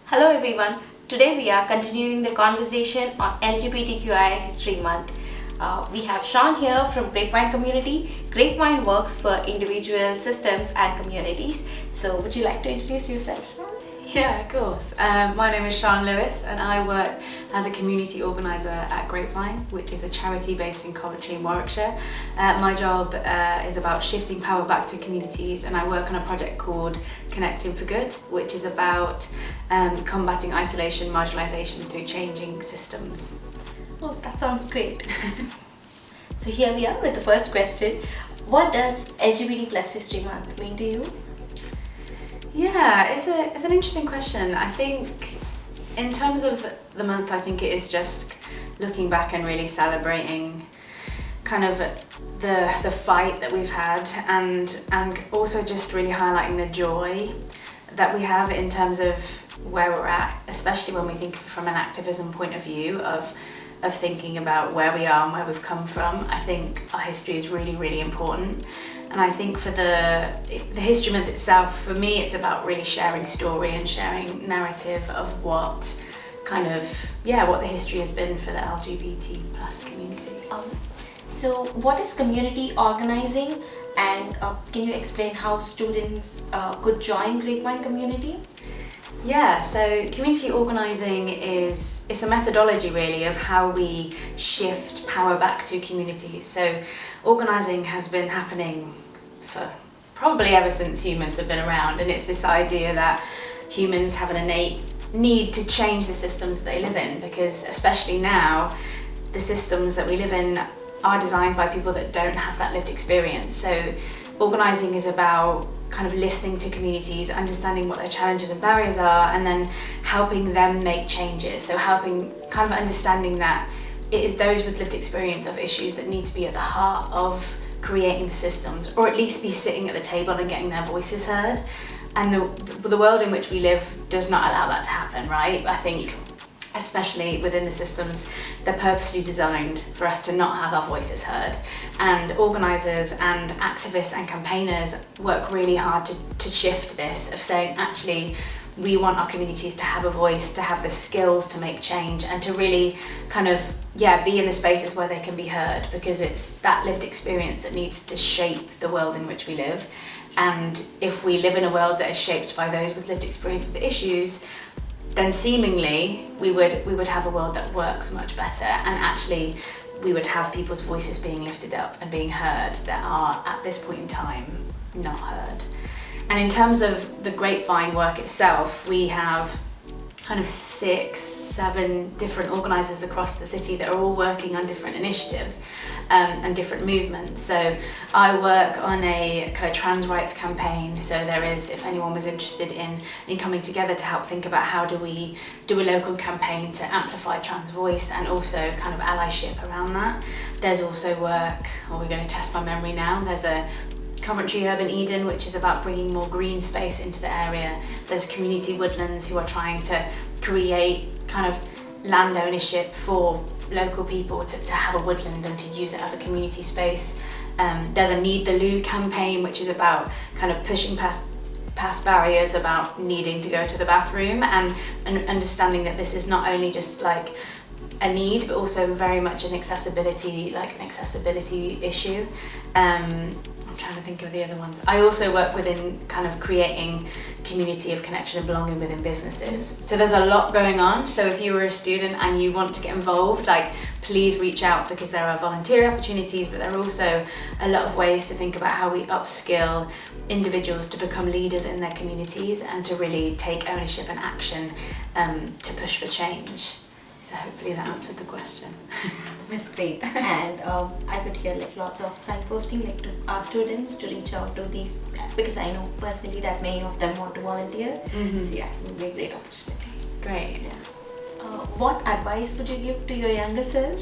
Hello everyone. Today we are continuing the conversation on LGBTQI History Month. We have Sian here from Grapevine community. Grapevine works for individual systems and communities. So would you like to introduce yourself, Sian? Yeah, of course. My name is Sian Lewis and I work as a community organiser at Grapevine, which is a charity based in Coventry in Warwickshire. My job is about shifting power back to communities, and I work on a project called Connecting for Good, which is about combating isolation, marginalisation through changing systems. Oh, that sounds great. So here we are with the first question. What does LGBT plus History Month mean to you? Yeah, it's an interesting question. I think in terms of the month, I think it is just looking back and really celebrating kind of the fight that we've had, and also just really highlighting the joy that we have in terms of where we're at, especially when we think from an activism point of view of thinking about where we are and where we've come from. I think our history is really, really important. And I think for the History Month itself, for me, it's about really sharing story and sharing narrative of what what the history has been for the LGBT plus community. So what is community organizing, and can you explain how students could join Grapevine community? Yeah, so community organising it's a methodology really of how we shift power back to communities. So organising has been happening for probably ever since humans have been around, and it's this idea that humans have an innate need to change the systems that they live in, because especially now the systems that we live in are designed by people that don't have that lived experience. So organising is about kind of listening to communities, understanding what their challenges and barriers are, and then helping them make changes. So helping, kind of understanding that it is those with lived experience of issues that need to be at the heart of creating the systems, or at least be sitting at the table and getting their voices heard. And the world in which we live does not allow that to happen, right? I think especially within the systems, they're purposely designed for us to not have our voices heard. And organisers and activists and campaigners work really hard to shift this, of saying, actually, we want our communities to have a voice, to have the skills to make change, and to really be in the spaces where they can be heard, because it's that lived experience that needs to shape the world in which we live. And if we live in a world that is shaped by those with lived experience of the issues, then seemingly we would have a world that works much better, and actually we would have people's voices being lifted up and being heard that are at this point in time not heard. And in terms of the Grapevine work itself, we have kind of 6-7 different organisers across the city that are all working on different initiatives and different movements. So I work on a kind of trans rights campaign. So there is, if anyone was interested in coming together to help think about how do we do a local campaign to amplify trans voice and also kind of allyship around that. There's also work, we're going to test my memory now, there's a Coventry Urban Eden, which is about bringing more green space into the area. There's Community Woodlands, who are trying to create kind of land ownership for local people to have a woodland and to use it as a community space. There's a Need the Loo campaign, which is about kind of pushing past barriers about needing to go to the bathroom, and understanding that this is not only just like a need, but also very much an accessibility issue. I'm trying to think of the other ones. I also work within kind of creating community of connection and belonging within businesses. So there's a lot going on. So if you were a student and you want to get involved, please reach out, because there are volunteer opportunities, but there are also a lot of ways to think about how we upskill individuals to become leaders in their communities and to really take ownership and action to push for change. So hopefully that answered the question. That's great. And I could hear lots of signposting to our students to reach out to these, because I know personally that many of them want to volunteer. Mm-hmm. So yeah, it would be a great opportunity. Great. Yeah. What advice would you give to your younger self?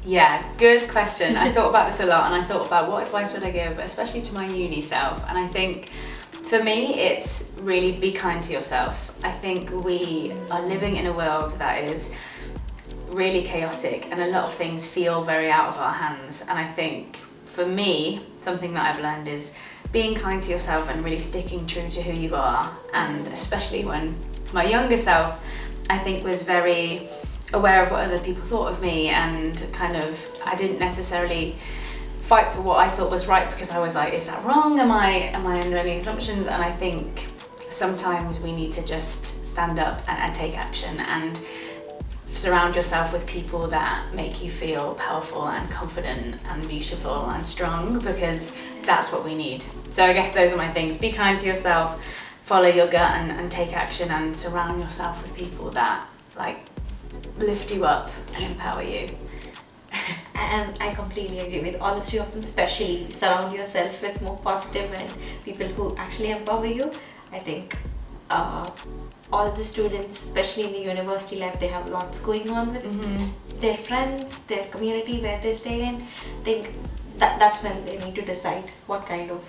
Yeah, good question. I thought about this a lot, and I thought about what advice would I give, especially to my uni self. And I think for me, it's really be kind to yourself. I think we are living in a world that is really chaotic, and a lot of things feel very out of our hands. And I think for me, something that I've learned is being kind to yourself and really sticking true to who you are, and especially when my younger self, I think, was very aware of what other people thought of me, and kind of, I didn't necessarily fight for what I thought was right, because I was like, is that wrong? Am I under any assumptions? And I think sometimes we need to just stand up and take action, and surround yourself with people that make you feel powerful and confident and beautiful and strong, because that's what we need. So I guess those are my things. Be kind to yourself, follow your gut, and take action, and surround yourself with people that like lift you up and empower you. And I completely agree with all the three of them, especially surround yourself with more positive and people who actually empower you. I think all the students, especially in the university life, they have lots going on with their friends, their community where they stay in. I think that's when they need to decide what kind of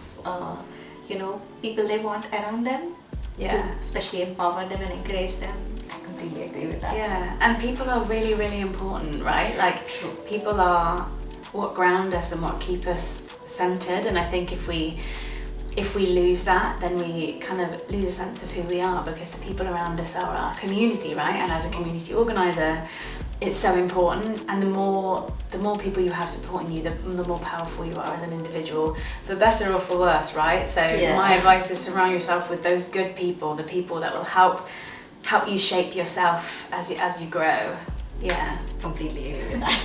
people they want around them. Yeah. To especially empower them and encourage them. I completely agree with that. Yeah, and people are really, really important, right? Like, True. People are what ground us and what keep us centered, and I think if we lose that, then we kind of lose a sense of who we are, because the people around us are our community, right? And as a community organizer, it's so important, and the more people you have supporting you, the more powerful you are as an individual, for better or for worse, right? So my advice is surround yourself with those good people, the people that will help you shape yourself as you grow. Yeah, Completely agree with that.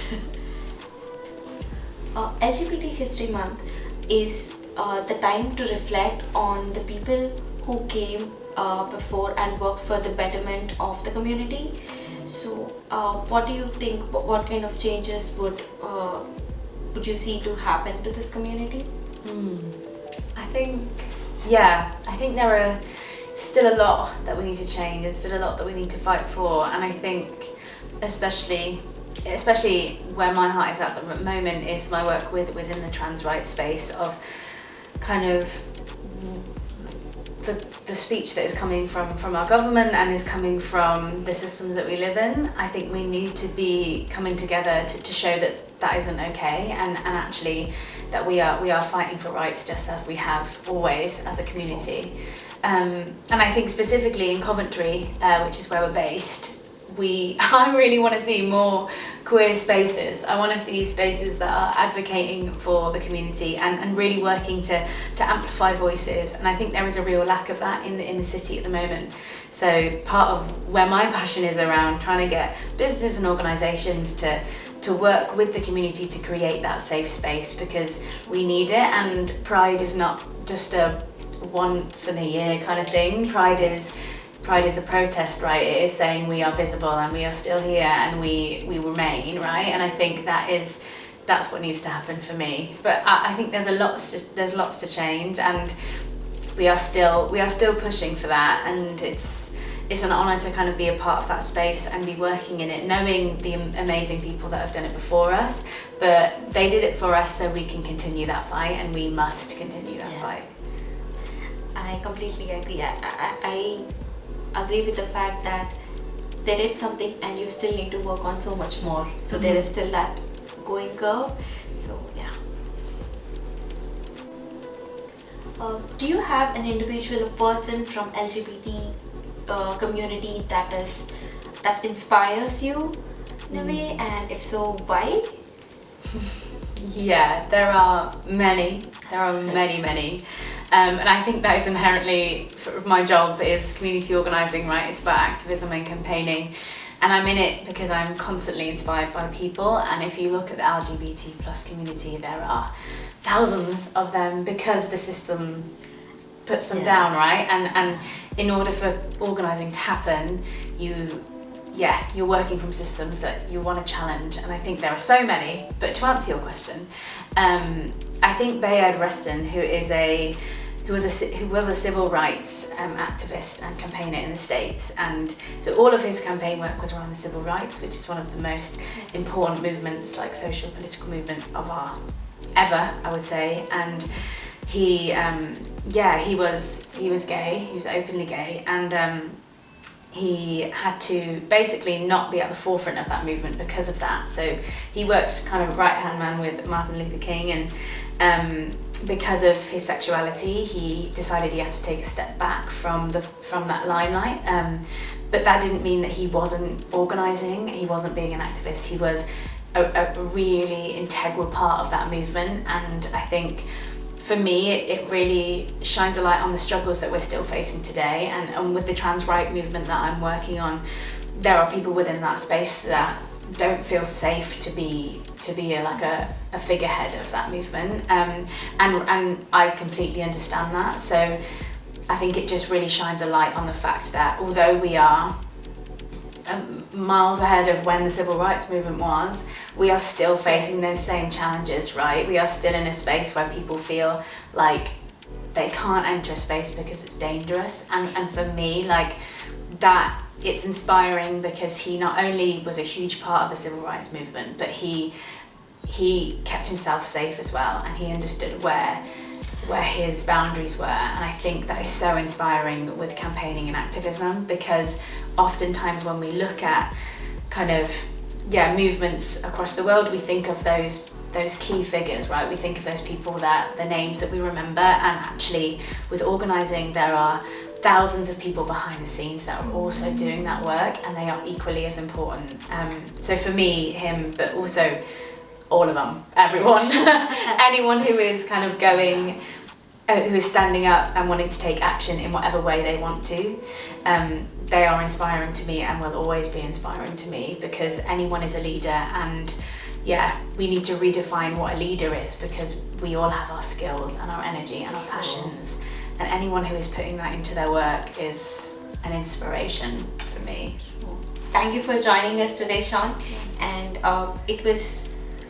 LGBT History Month is the time to reflect on the people who came before and worked for the betterment of the community. So what do you think, what kind of changes would you see to happen to this community? I think there are still a lot that we need to change, and still a lot that we need to fight for, and I think especially where my heart is at the moment is my work within the trans rights space, of kind of the speech that is coming from our government and is coming from the systems that we live in. I think we need to be coming together to show that isn't okay, and actually that we are fighting for rights, just as we have always as a community. And I think specifically in Coventry, which is where we're based, I really want to see more queer spaces. I want to see spaces that are advocating for the community and really working to amplify voices. And I think there is a real lack of that in the city at the moment. So part of where my passion is around trying to get businesses and organisations to work with the community to create that safe space, because we need it. And Pride is not just a once in a year kind of thing. Pride is a protest, right? It is saying we are visible and we are still here and we remain, right? And I think that's what needs to happen for me. But I think there's lots to change, and we are still pushing for that, and it's an honour to kind of be a part of that space and be working in it, knowing the amazing people that have done it before us. But they did it for us, so we can continue that fight, and we must continue that fight. I completely agree. I agree with the fact that they did something and you still need to work on so much more. So there is still that going curve. So yeah. Do you have an individual person from LGBT community that inspires you in a way, and if so, why? Yeah, there are many. And I think that is inherently my job is community organising, right? It's about activism and campaigning. And I'm in it because I'm constantly inspired by people. And if you look at the LGBT plus community, there are thousands of them because the system puts them down, right? And in order for organising to happen, you're working from systems that you want to challenge, and I think there are so many. But to answer your question, I think Bayard Rustin, who was a civil rights activist and campaigner in the States, and so all of his campaign work was around the civil rights, which is one of the most important movements, like social political movements of our ever, I would say. And he was gay, he was openly gay, and he had to basically not be at the forefront of that movement because of that. So he worked kind of right-hand man with Martin Luther King, and because of his sexuality, he decided he had to take a step back from that limelight. but that didn't mean that he wasn't organising, he wasn't being an activist. He was a really integral part of that movement, and I think for me it really shines a light on the struggles that we're still facing today, and with the trans right movement that I'm working on, there are people within that space that don't feel safe to be a figurehead of that movement, and I completely understand that. So I think it just really shines a light on the fact that although we are miles ahead of when the civil rights movement was, we are still facing those same challenges, right? We are still in a space where people feel like they can't enter a space because it's dangerous, and for me, like, that, it's inspiring because he not only was a huge part of the civil rights movement, but he kept himself safe as well, and he understood where his boundaries were. And I think that is so inspiring with campaigning and activism, because oftentimes when we look at kind of movements across the world, we think of those key figures, right? We think of those people, that the names that we remember, and actually with organising there are thousands of people behind the scenes that are also doing that work, and they are equally as important. So for me, him, but also all of them, everyone, anyone who is kind of going, who is standing up and wanting to take action in whatever way they want to, they are inspiring to me and will always be inspiring to me, because anyone is a leader, and we need to redefine what a leader is, because we all have our skills and our energy and our passions, and anyone who is putting that into their work is an inspiration for me. Thank you for joining us today, Sian, and it was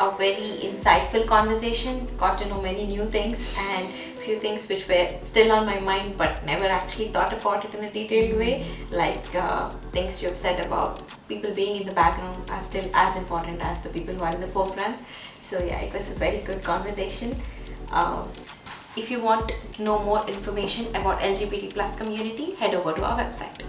a very insightful conversation. Got to know many new things, and few things which were still on my mind but never actually thought about it in a detailed way, like things you have said about people being in the background are still as important as the people who are in the forefront. So it was a very good conversation. If you want to know more information about LGBT plus community, head over to our website.